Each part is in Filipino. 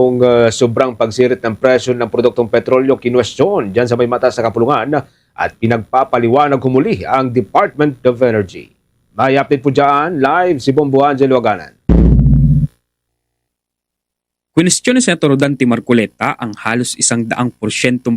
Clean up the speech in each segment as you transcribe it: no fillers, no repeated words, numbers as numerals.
Kung sobrang pagsirit ng presyo ng produktong petrolyo, kinwestiyon dyan sa may mata sa kapulungan at pinagpapaliwanag humuli ang Department of Energy. May update po dyan, live si Bombo Angelo Aganan. Kwestiyon ni Senator Rodante Marcoleta ang halos 100%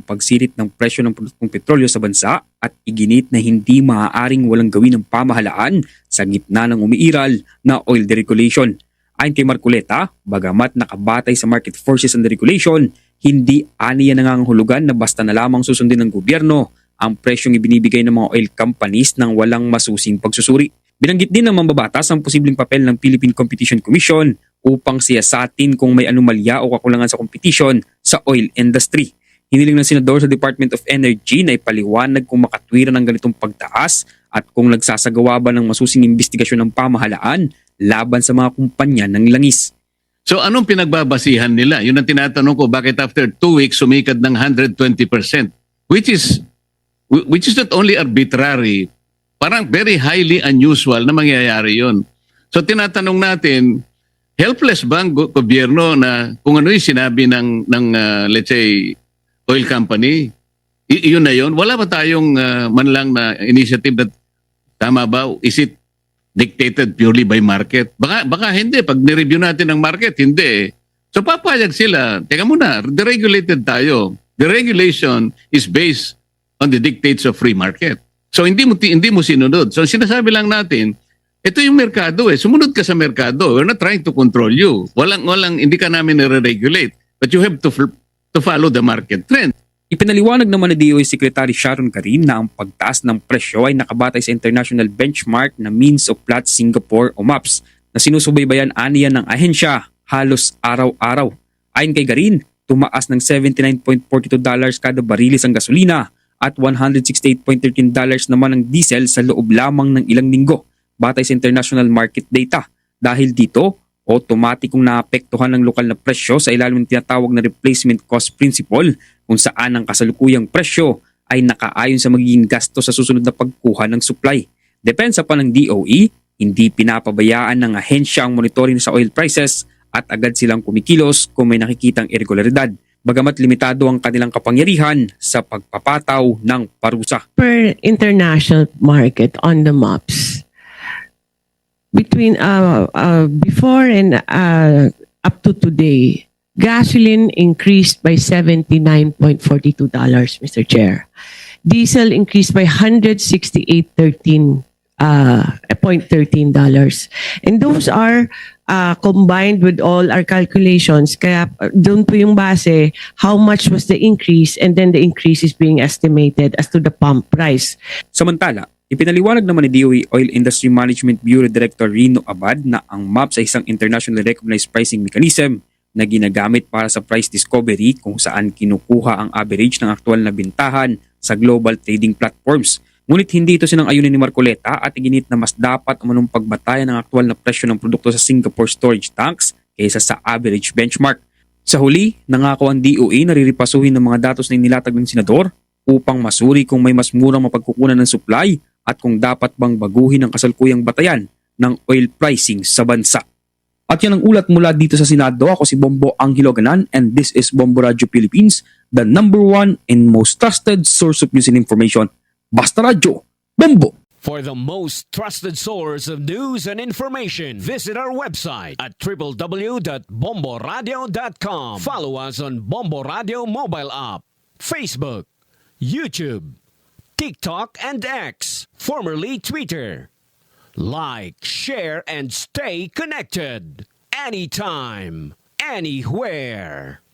pagsirit ng presyo ng produktong petrolyo sa bansa at iginit na hindi maaaring walang gawin ng pamahalaan sa gitna ng umiiral na oil deregulation. Ayon kay Marcoleta, bagamat nakabatay sa market forces and deregulation, hindi aniya nangangahulugan na basta na lamang susundin ng gobyerno ang presyong ibinibigay ng mga oil companies nang walang masusing pagsusuri. Binanggit din ng mambabatas ang posibleng papel ng Philippine Competition Commission upang siyasatin kung may anomalya o kakulangan sa kompetisyon sa oil industry. Hiniling ng Senador sa Department of Energy na ipaliwanag kung makatwiran ng ganitong pagtaas at kung nagsasagawa ba ng masusing investigasyon ng pamahalaan laban sa mga kumpanya ng langis. So anong pinagbabasihan nila? Yun ang tinatanong ko, bakit after 2 weeks sumikad ng 120%? Which is not only arbitrary, parang very highly unusual na mangyayari yun. So tinatanong natin, helpless ba ang gobyerno na kung ano yung sinabi ng let's say, oil company, yun na yun? Wala ba tayong man lang na initiative na tama ba? Is it dictated purely by market? Baka hindi. Pag nireview natin ang market, hindi. So papayag sila. Teka muna, deregulated tayo. The regulation is based on the dictates of free market. So hindi mo sinunod. So sinasabi lang natin, ito yung merkado eh. Sumunod ka sa merkado. We're not trying to control you. Hindi ka namin nire-regulate. But you have to follow the market trend. Ipinaliwanag naman ni DOE Secretary Sharon Carin na ang pagtaas ng presyo ay nakabatay sa international benchmark na Means of Platts Singapore o MAPS na sinusubaybayan aniya ng ahensya halos araw-araw. Ayon kay Carin, tumaas ng $79.42 kada barilis ang gasolina at $168.13 naman ang diesel sa loob lamang ng ilang linggo batay sa international market data. Dahil dito, automatikong naapektuhan ng lokal na presyo sa ilalim ng tinatawag na replacement cost principle kung saan ang kasalukuyang presyo ay nakaayon sa magiging gasto sa susunod na pagkuha ng supply. Depensa pa ng DOE, hindi pinapabayaan ng ahensya ang monitoring sa oil prices at agad silang kumikilos kung may nakikitang irregularidad, bagamat limitado ang kanilang kapangyarihan sa pagpapataw ng parusa. Per international market on the MAPS, between before and up to today, gasoline increased by $79.42, Mr. Chair. Diesel increased by $168.13. And those are combined with all our calculations. Kaya doon po yung base, how much was the increase, and then the increase is being estimated as to the pump price. Samantala, ipinaliwanag naman ni DOE Oil Industry Management Bureau Director Rino Abad na ang MAPS ay isang internationally recognized pricing mechanism na ginagamit para sa price discovery kung saan kinukuha ang average ng aktual na bintahan sa global trading platforms. Ngunit hindi ito sinang-ayunin ni Marcoleta at iginit na mas dapat umanong pagbatayan ng aktual na presyo ng produkto sa Singapore storage tanks kaysa sa average benchmark. Sa huli, nangako ang DOE na riripasuhin ng mga datos na inilatag ng senador upang masuri kung may mas murang mapagkukunan ng supply at kung dapat bang baguhin ang kasalukuyang batayan ng oil pricing sa bansa. At yan ang ulat mula dito sa Senado. Ako si Bombo Angelo Aganan and this is Bombo Radio Philippines, the #1 and most trusted source of news and information. Basta Radio, Bombo! For the most trusted source of news and information, visit our website at www.bomboradio.com. Follow us on Bombo Radio mobile app, Facebook, YouTube, TikTok, and X, formerly Twitter. Like, share, and stay connected. Anytime, anywhere.